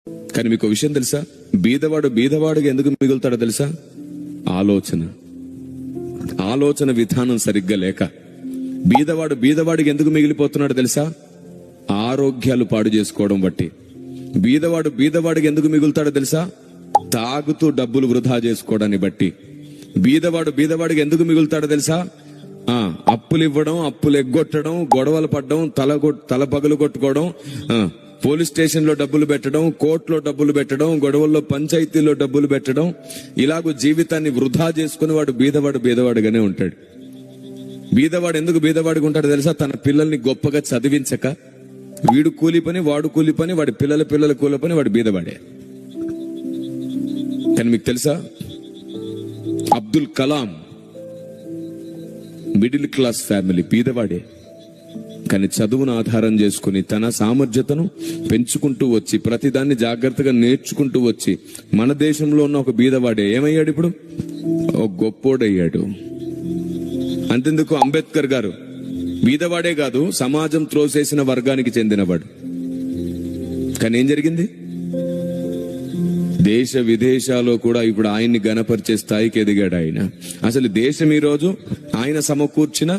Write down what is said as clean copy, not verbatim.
కానీ మీకు విషయం తెలుసా? బీదవాడు బీదవాడిగా ఎందుకు మిగులుతాడో తెలుసా? ఆలోచన విధానం సరిగ్గా లేక. బీదవాడు బీదవాడికి ఎందుకు మిగిలిపోతున్నాడు తెలుసా? ఆరోగ్యాలు పాడు చేసుకోవడం బట్టి. బీదవాడు బీదవాడికి ఎందుకు మిగులుతాడో తెలుసా? తాగుతూ డబ్బులు వృధా చేసుకోవడాన్ని బట్టి. బీదవాడు బీదవాడికి ఎందుకు మిగులుతాడో తెలుసా? అప్పులు ఇవ్వడం, అప్పులు ఎగ్గొట్టడం, గొడవలు పడడం, తల పగలు కొట్టుకోవడం, పోలీస్ స్టేషన్ లో డబ్బులు పెట్టడం, కోర్టులో డబ్బులు పెట్టడం, గొడవల్లో పంచాయతీలో డబ్బులు పెట్టడం. ఇలాగూ జీవితాన్ని వృధా చేసుకుని వాడు బీదవాడుగానే ఉంటాడు. బీదవాడు ఎందుకు బీదవాడిగా ఉంటాడు తెలుసా? తన పిల్లల్ని గొప్పగా చదివించక, వీడు కూలి పని, వాడు కూలి పని, వాడి పిల్లల కూలి పని, వాడు బీదవాడే. కానీ మీకు తెలుసా, Abdul Kalam middle class family, బీదవాడే. కానీ చదువును ఆధారం చేసుకుని తన సామర్థ్యతను పెంచుకుంటూ వచ్చి ప్రతిదాన్ని జాగ్రత్తగా నేర్చుకుంటూ వచ్చి మన దేశంలో ఉన్న ఒక బీదవాడే ఏమయ్యాడు? ఇప్పుడు ఒక గొప్పోడయ్యాడు. అంతెందుకు, అంబేద్కర్ గారు బీదవాడే కాదు, సమాజం త్రోసేసిన వర్గానికి చెందినవాడు. కానీ ఏం జరిగింది? దేశ విదేశాల్లో కూడా ఇప్పుడు ఆయన్ని గణపరిచే స్థాయికి ఎదిగాడు ఆయన. అసలు దేశం ఈరోజు ఆయన సమకూర్చిన